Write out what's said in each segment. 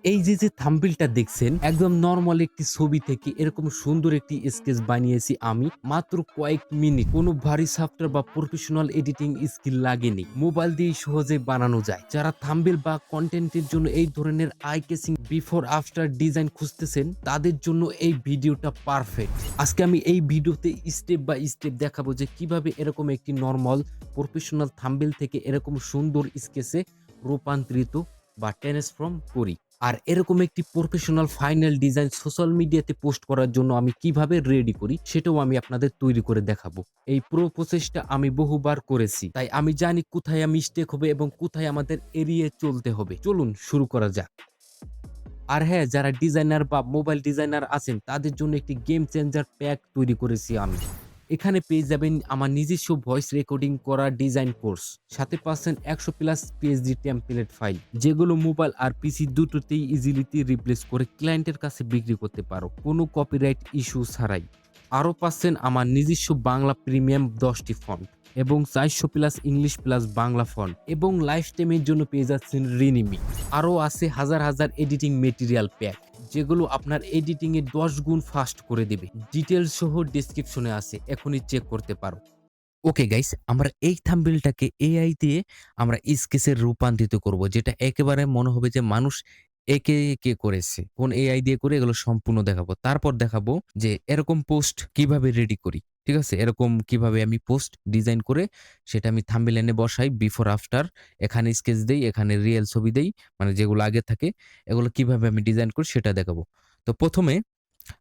এই যে থাম্বনেইলটা দেখছেন একদম নরমাল একটি ছবি থেকে এরকম সুন্দর একটি স্কেচ বানিয়েছি আমি মাত্র কয়েক মিনিট। কোনো ভারী সফটওয়্যার বা প্রফেশনাল এডিটিং স্কিল লাগেনি। মোবাইল দিয়েই সহজে বানানো যায়। যারা থাম্বনেইল বা কনটেন্টের জন্য এই ধরনের eye catching before after design খুঁজতেছেন তাদের জন্য এই ভিডিওটা পারফেক্ট। আজকে আমি এই ভিডিওতে স্টেপ বাই স্টেপ দেখাবো যে কিভাবে এরকম একটি নরমাল প্রফেশনাল থাম্বনেইল থেকে এরকম সুন্দর স্কেচে রূপান্তরিত বা ট্রান্সফর্ম করি। আর এরকম একটি প্রফেশনাল ফাইনাল ডিজাইন সোশ্যাল মিডিয়াতে পোস্ট করার জন্য আমি কিভাবে রেডি করি সেটাও আমি আপনাদের তৈরি করে দেখাবো। এই পুরো প্রসেসটা আমি বহুবার করেছি, তাই আমি জানি কোথায় মিস্টেক হবে এবং কোথায় আমাদের এড়িয়ে চলতে হবে। চলুন শুরু করা যাক। আর হ্যাঁ, যারা ডিজাইনার বা মোবাইল ডিজাইনার আছেন তাদের জন্য একটি গেম চেঞ্জার প্যাক তৈরি করেছি আমি। এখানে পেয়ে যাবেন আমার নিজস্ব ভয়েস রেকর্ডিং করা ডিজাইন কোর্স, সাথে পাচ্ছেন 100+ পিএইচডি টেমপ্লেট ফাইল, যেগুলো মোবাইল আর পিসি দুটোতেই ইজিলিতে রিপ্লেস করে ক্লায়েন্টের কাছে বিক্রি করতে পারো কোনো কপিরাইট ইস্যু ছাড়াই। আরও পাচ্ছেন আমার নিজস্ব বাংলা প্রিমিয়াম 10টি ফন্ট এবং 400+ ইংলিশ প্লাস বাংলা ফন্ট, এবং লাইফ টাইমের জন্য পেয়ে যাচ্ছেন রিনিমি। আরও আছে হাজার হাজার এডিটিং মেটেরিয়াল প্যাক, যেগুলো আপনার এডিটিং এ 10 গুণ ফাস্ট করে দেবে। ডিটেইলস সহ ডেসক্রিপশনে আছে, এখনই চেক করতে পারো। ওকে গাইস, আমরা এই থাম্বনেইলটাকে এআই দিয়ে আমরা স্কেচে রূপান্তরিত করব, যেটা একেবারে মনে হবে যে মানুষ একে করেছে। কোন এআই দিয়ে করে এগুলো সম্পূর্ণ দেখাবো। তারপর দেখাবো যে এরকম পোস্ট কিভাবে রেডি করি। ঠিক আছে? এরকম কিভাবে আমি পোস্ট ডিজাইন করে সেটা আমি থাম্বনেইল এনে বসাই বিফোর আফটার, এখানে স্কেচ দেই, এখানে রিয়েল ছবি দেই, মানে যেগুলো আগে থাকে এগুলো কিভাবে আমি ডিজাইন করি সেটা দেখাবো। তো ১ম এ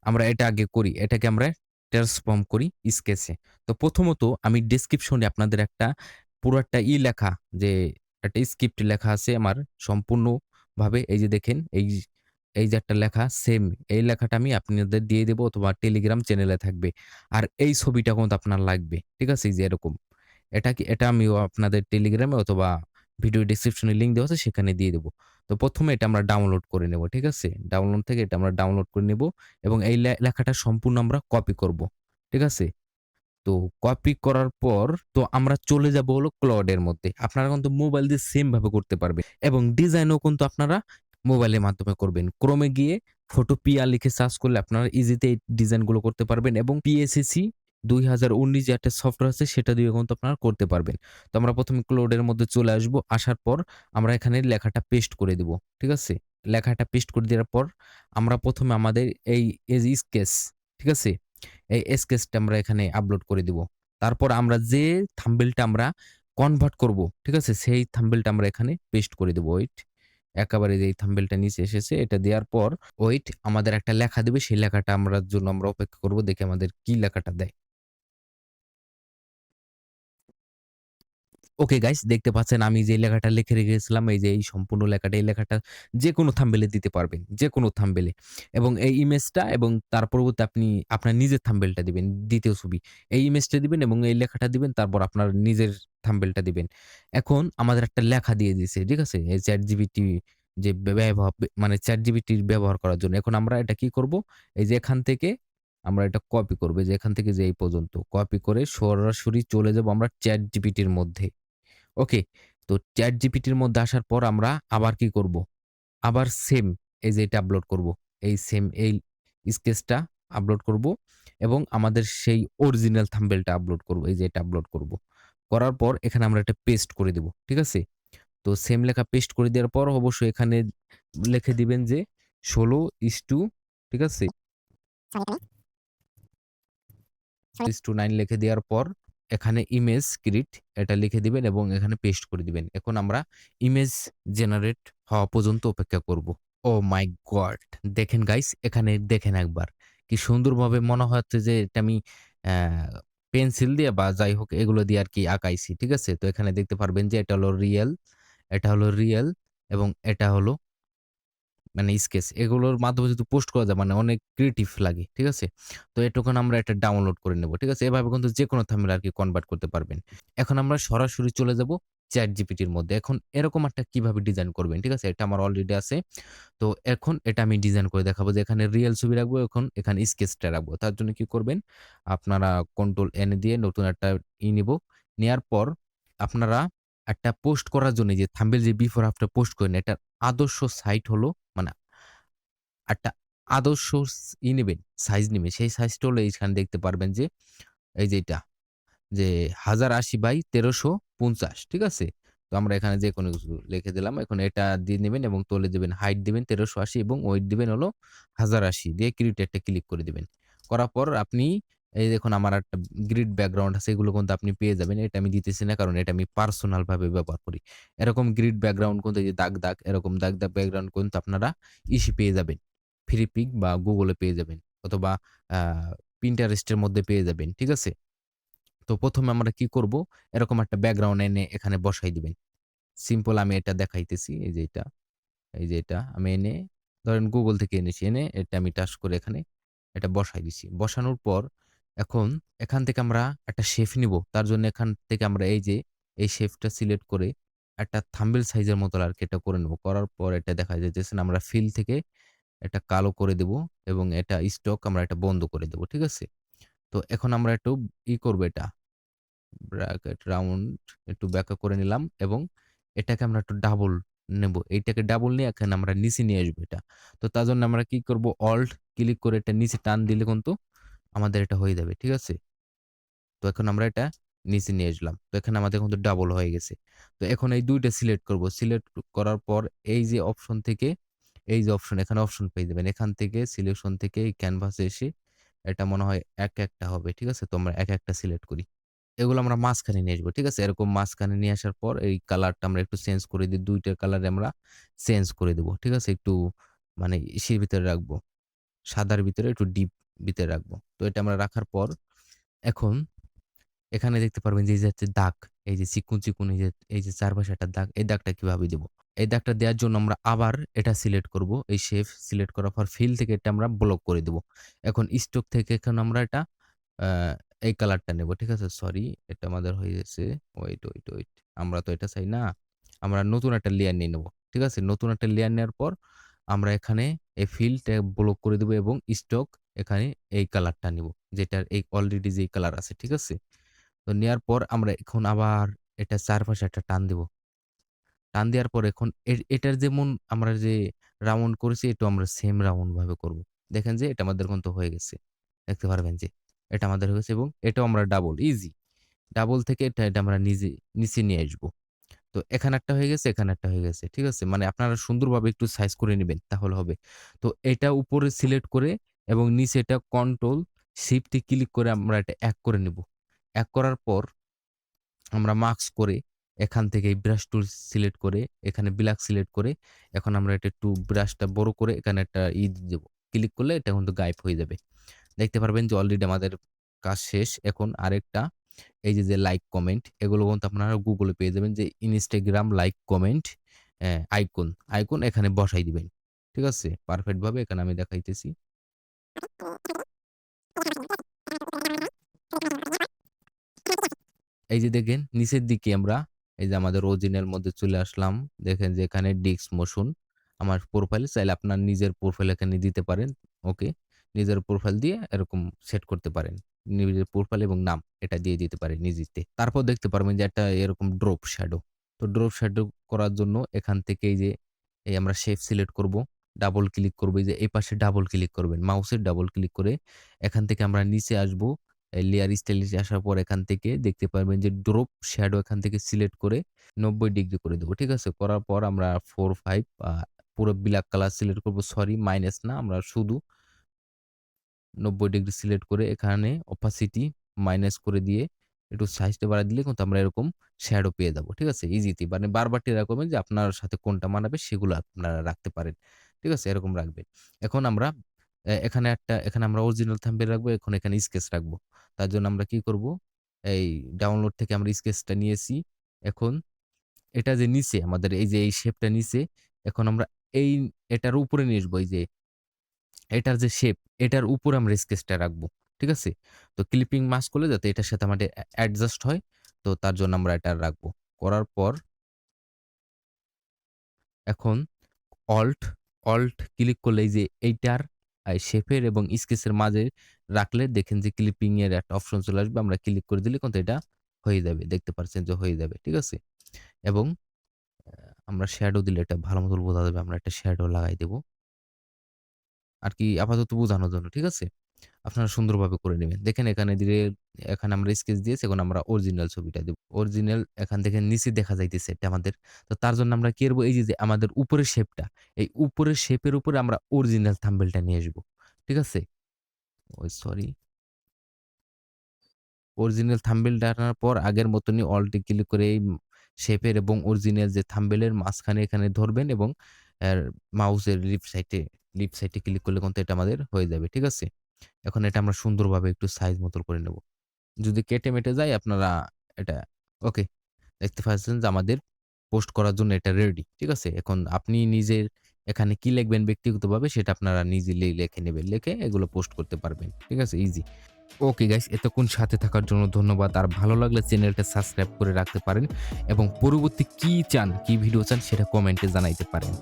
আমরা এটা আগে করি। এটাকে আমরা ট্রান্সফর্ম করি স্কেচে। তো প্রথমত আমি ডেসক্রিপশনে আপনাদের একটা পুরো একটা লেখা, যে একটা স্ক্রিপ্ট লেখা আছে আমার সম্পূর্ণভাবে। এই যে দেখেন, এই যে একটা লেখা সেম, এই লেখাটা আমি আপনাদের দিয়ে দেব অথবা টেলিগ্রাম চ্যানেলে থাকবে। আর এই ছবিটা কিন্তু আপনার লাগবে। ঠিক আছে? এই যে এরকম। এটা আমিও আপনাদের টেলিগ্রামে অথবা ভিডিও ডেসক্রিপশনে লিঙ্ক দেওয়া আছে সেখানে দিয়ে দেব। তো ১ম এ এটা আমরা ডাউনলোড করে নেব। ঠিক আছে? ডাউনলোড থেকে এটা আমরা ডাউনলোড করে নেব এবং এই লেখাটা সম্পূর্ণ আমরা কপি করব। ঠিক আছে? তো কপি করার পর তো আমরা চলে যাব হলো ক্লড এর মধ্যে। আপনারা কিন্তু মোবাইল দিয়ে সেম ভাবে করতে পারবেন এবং ডিজাইনও কিন্তু আপনারা মোবাইলের মাধ্যমে করবেন। ক্রোমে গিয়ে ফটোপিয়া লিখে সার্চ করলে আপনারা ইজিতে এই ডিজাইনগুলো করতে পারবেন এবং পিএসএসি ২০১৯ যে একটা সফটওয়্যার আছে সেটা দিয়েও কিন্তু আপনারা করতে পারবেন। তো আমরা ১ম এ ক্লড এর মধ্যে চলে আসবো। আসার পর আমরা এখানে লেখাটা পেস্ট করে দিব। ঠিক আছে? লেখাটা পেস্ট করে দেওয়ার পর আমরা ১ম এ আমাদের এই যে স্কেচ, ঠিক আছে? এই স্কেচটা আমরা এখানে আপলোড করে দিব। তারপর আমরা যে থাম্বনেইলটা আমরা কনভার্ট করব, ঠিক আছে? সেই থাম্বনেইলটা আমরা এখানে পেস্ট করে দেব। ওয়েট, একেবারে যে এই থাম্বনেইলটা নিচে এসেছে এটা দেওয়ার পর ওয়েট, আমাদের একটা লেখা দিবে, সেই লেখাটা আমরার জন্য আমরা অপেক্ষা করব। দেখি আমাদের কি লেখাটা দেয়। ওকে গাইস, দেখতে পাচ্ছেন আমি যে লেখাটা লিখে রেখেছিলাম, এই যে এই সম্পূর্ণ লেখাটা, এই লেখাটা যেকোনো থাম্বনেইলে দিতে পারবেন। যেকোনো থাম্বনেইলে। এবং এই ইমেজটা এবং তার পরবর্তী আপনি আপনার নিজের থাম্বনেইলটা দিবেন, ২য় ছবি। এই ইমেজটা দিবেন এবং এই লেখাটা দিবেন, তারপর আপনার নিজের থাম্বনেইলটা দিবেন। এখন আমাদের একটা লেখা দিয়ে দিছে। ঠিক আছে? এই ChatGPT যে মানে ChatGPT ব্যবহার করার জন্য। এখন আমরা এটা কি করব? এই যে এখান থেকে আমরা এটা কপি করব। এই যে এখান থেকে যে এই পর্যন্ত কপি করে সরাসরি চলে যাব আমরা ChatGPT এর মধ্যে। ওকে। তো ChatGPT এর মধ্যে আসার পর আমরা আবার কি করব? আবার সেম এই যে এটা আপলোড করব। এই সেম এই স্কেচটা আপলোড করব এবং আমাদের সেই অরিজিনাল থাম্বনেইলটা আপলোড করব। এই যে এটা আপলোড করব। করার পর এখানে আমরা এটা পেস্ট করে দিব। ঠিক আছে? তো সেম লেখা পেস্ট করে দেওয়ার পর অবশ্যই এখানে লিখে দিবেন যে ১৬:, ঠিক আছে? 6:9 লিখে দেওয়ার পর এখানে ইমেজ ক্রিয়েট এটা লিখে দিবেন এবং এখানে পেস্ট করে দিবেন। এখন আমরা ইমেজ জেনারেট হওয়া পর্যন্ত অপেক্ষা করব। ওহ মাই গড! দেখেন গাইস, এখানে দেখেন একবার। কি সুন্দরভাবে মনে হচ্ছে যে এটা আমি অ্যা পেন্সিল দিয়ে বা যাই হোক এগুলো দিয়ে আরকি আঁকাইছি। ঠিক আছে? তো এখানে দেখতে পারবেন যে এটা হলো রিয়াল এবং এটা হলো মানে স্কেচ, এগুলোর মাধ্যমে যদি পোস্ট করা যায় মানে অনেক ক্রিয়েটিভ লাগে। ঠিক আছে? তো এটুকুন আমরা এটা ডাউনলোড করে নেব। ঠিক আছে? এভাবে কিন্তু যেকোনো থাম্বনেইল আরকি কনভার্ট করতে পারবেন। এখন আমরা সরাসরি চলে যাব ChatGPT এর মধ্যে। এখন এরকম একটা কিভাবে ডিজাইন করবেন। ঠিক আছে? এটা আমার অলরেডি আছে। তো এখন এটা আমি ডিজাইন করে দেখাবো যে এখানে রিয়াল ছবি রাখবো, এখন এখানে স্কেচটা রাখবো। তার জন্য কি করবেন? আপনারা কন্ট্রোল এন দিয়ে নতুন একটা নিবো। নেয়ার পর আপনারা একটা পোস্ট করার জন্য যে থাম্বনেইল যে বিফোর আফটার পোস্ট করেন এটার আদর্শ সাইট হলো মানে একটা আদর্শ নিবেন, সাইজ নিবেন। সেই সাইজটা হলো এইখানে দেখতে পারবেন যে এই যে এটা যে 1080/1350 ঠিক আছে? তো আমরা এখানে যেকোনো কিছু লিখে দিলাম। এখন এটা দিয়ে নিবেন এবং তোলে দিবেন। হাইট দিবেন 1380 এবং ওয়েট দিবেন হলো 1080 দিয়ে ক্রিয়েট একটা ক্লিক করে দিবেন। করার পর আপনি এই দেখুন আমার একটা গ্রিড ব্যাকগ্রাউন্ড আছে এগুলো কিন্তু আপনি পেয়ে যাবেন। এটা আমি দিতেছি না কারণ এটা আমি পার্সোনাল ভাবে ব্যবহার করি। এরকম গ্রিড ব্যাকগ্রাউন্ড কিন্তু এই যে দাগ, দাগ এরকম দাগ, দাগ ব্যাকগ্রাউন্ড কিন্তু আপনারা পেয়ে যাবেন। ফ্রি পিক বা Google এ পেয়ে যাবেন অথবা আ Pinterest এর মধ্যে পেয়ে যাবেন। ঠিক আছে? তো ১ম এ আমরা কি করব? এরকম একটা ব্যাকগ্রাউন্ড এনে এখানে বসাই দিবেন। সিম্পল আমি এটা দেখাইতেছি। এই যে এটা, এই যে এটা আমি এনে ধরেন Google থেকে এনেছি। এনে এটা আমি টাচ করে এখানে এটা বসাই দিছি। বসানোর পর এখন এখান থেকে আমরা একটা শেপ নিবো। তার জন্য এখান থেকে আমরা এই যে এই শেপটা সিলেক্ট করে একটা থাম্বনেইল সাইজের মতো আরকি এটা করে নেব। করার পর এটা দেখা যাইতেছে না আমরা ফিল থেকে এটা কালো করে দেব এবং এটা স্টক আমরা এটা বন্ধ করে দেব। ঠিক আছে? তো এখন আমরা একটু করব এটা ব্র্যাকেট রাউন্ড একটু ব্যাকা করে নিলাম এবং এটাকে আমরা একটু ডাবল নেব। এইটাকে ডাবল নিয়ে এখানে আমরা নিচে নিয়ে আসবো এটা। তো তার জন্য আমরা কি করব? অল্ট ক্লিক করে এটা নিচে টান দিলে কিন্তু আমাদের এটা হয়ে যাবে। ঠিক আছে? তো এখন আমরা এটা নিচে নিয়ে আসলাম। তো এখানে আমাদের কিন্তু ডাবল হয়ে গেছে। তো এখন এই ২ টা সিলেক্ট করব। সিলেক্ট করার পর এই যে অপশন থেকে এই যে অপশন এখানে অপশন পেয়ে যাবেন। এখান থেকে সিলেকশন থেকে এই ক্যানভাসে এসে এটা মনে হয় একটা হবে। ঠিক আছে? তো আমরা একটা সিলেক্ট করি। এগুলো আমরা মাঝখানে নিয়ে আসবো। ঠিক আছে? এরকম মাঝখানে নিয়ে আসার পর এই কালারটা আমরা একটু চেঞ্জ করে দিই। ২ টার কালারে আমরা চেঞ্জ করে দেব। ঠিক আছে? একটু মানে ইসের ভিতরে রাখবো। সাদার ভিতরে একটু ডিপ ভিতরে রাখবো। তো এটা আমরা রাখার পর এখন এখানে দেখতে পারবেন যে এই যে হচ্ছে দাগ, এই যে চিকন, চিকন এই যে চারপাশে একটা দাগ, এই দাগটা কিভাবে দিব? এই দাগটা দেওয়ার জন্য আমরা আবার এটা সিলেক্ট করব। এই শেপ সিলেক্ট করার পর ফিল থেকে এটা আমরা ব্লক করে দেব। এখন স্টক থেকে এখন আমরা এটা আ এই কালারটা নেব। ঠিক আছে? সরি এটা আমাদের হয়ে গেছে। ওয়েট। আমরা তো এটা চাই না। আমরা নতুন একটা লেয়ার নিয়ে নেব। ঠিক আছে? নতুন একটা লেয়ার নেওয়ার পর আমরা এখানে এই ফিলটা ব্লক করে দেব এবং স্টক এখানে এই কালারটা নিব। যেটার এই অলরেডি যেই কালার আছে। ঠিক আছে? তো নেয়ার পর আমরা এখন আবার এটা চারপাশে একটা টান দিব। টান দেওয়ার পর এখন এটার যেমন আমরা যে রাউন্ড করেছি এটাও আমরা সেম রাউন্ড ভাবে করব। দেখেন যে এটা আমাদের কিন্তু হয়ে গেছে। দেখতে পারবেন যে এটা আমাদের হয়ে গেছে এবং এটাও আমরা ডাবল ইজি। ডাবল থেকে এটা আমরা নিচে নিয়ে আসবো। তো এখানে একটা হয়ে গেছে, এখানে একটা হয়ে গেছে। ঠিক আছে? মানে আপনারা সুন্দরভাবে একটু সাইজ করে নিবেন তাহলে হবে। তো এটা উপরে সিলেক্ট করে এবং নিচে এটা কন্ট্রোল শিফট এ ক্লিক করে আমরা এটা এক করে নিব। এক করার পর আমরা মাস্ক করে এখান থেকে এই ব্রাশ টুল সিলেক্ট করে এখানে ব্ল্যাক সিলেক্ট করে এখন আমরা এটা একটু ব্রাশটা বড় করে এখানে একটা দেব। ক্লিক করলে এটা কিন্তু গায়েব হয়ে যাবে। দেখতে পারবেন যে অলরেডি আমাদের কাজ শেষ। এখন আরেকটা এই যে লাইক কমেন্ট এগুলো কিন্তু আপনারা Google এ পেয়ে যাবেন যে Instagram like comment icon, icon এখানে বসাই দিবেন। ঠিক আছে? পারফেক্ট ভাবে এখানে আমি দেখাইতেছি। এই যে দেখেন নিচের দিকে আমরা এই যে আমাদের অরিজিনাল মধ্যে চলে আসলাম। দেখেন যে এখানে ডিস্ক মোশন আমার প্রোফাইল চাইলে আপনার নিজের প্রোফাইল এখানে দিতে পারেন। ওকে। নিজের প্রোফাইল দিয়ে এরকম সেট করতে পারেন। নিজের প্রোফাইল এবং নাম এটা দিয়ে দিতে পারেন নিজেতে। তারপর দেখতে পারবেন যে একটা এরকম ড্রপ শ্যাডো। তো ড্রপ শ্যাডো করার জন্য এখান থেকে এই যে আমরা শেপ সিলেক্ট করব। ডাবল ক্লিক করব। এই যে এই পাশে ডাবল ক্লিক করবেন। মাউসের ডাবল ক্লিক করে এখান থেকে আমরা নিচে আসবো। এই লেয়ার স্টাইল এ আসার পর এখান থেকে দেখতে পারবেন যে ড্রপ শ্যাডো এখান থেকে সিলেক্ট করে ৯০ ডিগ্রি করে দেব। ঠিক আছে? করার পর আমরা ৪, ৫ পুরো ব্লাক কালার সিলেক্ট করব। সরি মাইনাস না আমরা শুধু ৯০ ডিগ্রি সিলেক্ট করে এখানে opacity মাইনাস করে দিয়ে একটু সাইজটা বাড়ায় দিলে কিন্তু আমরা এরকম শ্যাডো পেয়ে যাবো। ঠিক আছে? ইজিতে মানে বারবার ট্রাই করবেন যে আপনার সাথে কোনটা মানাবে সেগুলো আপনারা রাখতে পারেন। ঠিক আছে? এরকম রাখবেন। এখন আমরা এখানে আমরা অরিজিনাল থাম্বনেইল রাখবো। এখন এখানে স্কেচ রাখবো। তার জন্য আমরা কি করব? এই ডাউনলোড থেকে আমরা স্কেচটা নিয়েছি। এখন এটা যে নিচে আমাদের এই যে এই শেপটা নিচে এখন আমরা এই এটার উপরে নিয়ে আসবো। এই যে এটার যে শেপ, এটার উপরে আমরা স্কেচটা রাখবো। ঠিক আছে? তো ক্লিপিং মাস্ক করলে যাতে এটার সাথে আমাদের অ্যাডজাস্ট হয়। তো তার জন্য আমরা এটা রাখবো। করার পর এখন অল্ট, অল্ট ক্লিক করলে এই যে এইটার শেপের এবং স্কেচের মাঝে রাখলে দেখেন যে ক্লিপিং এর একটা অপশন চলে আসবে। আমরা ক্লিক করে দিলে কিন্তু এটা হয়ে যাবে। দেখতে পাচ্ছেন যে হয়ে যাবে। ঠিক আছে? এবং আমরা শ্যাডো দিলে এটা ভালো মতো বোঝা যাবে। আমরা একটা শ্যাডো লাগাই দেব। আরকি আপাতত বোঝানোর জন্য। ঠিক আছে? আপনারা সুন্দরভাবে করে নিবেন। দেখেন এখানে আমরা স্কেচ দিয়েছি। এখন আমরা অরিজিনাল ছবিটা দিব। অরিজিনাল এখান থেকে নিচে দেখা যাইতেছে এটা আমাদের। তো তার জন্য আমরা কি করব? এই যে আমাদের উপরের শেপটা, এই উপরের শেপের উপরে আমরা অরিজিনাল থাম্বনেইলটা নিয়ে আসবো। ঠিক আছে? ওই সরি। অরিজিনাল থাম্বনেইলটা আনার পর আগের মতনই অল্টে ক্লিক করে এই শেপের এবং অরিজিনাল যে থাম্বনেইলের মাঝখানে এখানে ধরবেন এবং এর মাউসের লেফট সাইডে ক্লিক করলে কিন্তু এটা আমাদের হয়ে যাবে। ঠিক আছে? এখন এটা আমরা সুন্দরভাবে একটু সাইজ মতো করে নেব। যদি কেটে-মেটে যায় আপনারা এটা ওকে। দেখতে পাচ্ছেন যে আমাদের পোস্ট করার জন্য এটা রেডি। ঠিক আছে? এখন আপনি নিজের এখানে কি লিখবেন ব্যক্তিগতভাবে সেটা আপনারা নিজে লিখে নেবেন। লিখে এগুলো পোস্ট করতে পারবেন। ঠিক আছে? ইজি। ওকে গাইস, এতক্ষণ সাথে থাকার জন্য ধন্যবাদ। আর ভালো লাগলে চ্যানেলটা সাবস্ক্রাইব করে রাখতে পারেন এবং পরবর্তী কি চান, কি ভিডিও চান সেটা কমেন্টে জানাইতে পারেন।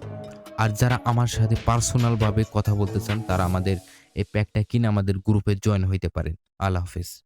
আর যারা আমার সাথে পার্সোনাল ভাবে কথা বলতে চান তারা আমাদের এই প্যাকটা কিনে আমাদের গ্রুপে জয়েন হইতে পারেন। আল্লাহ হাফেজ।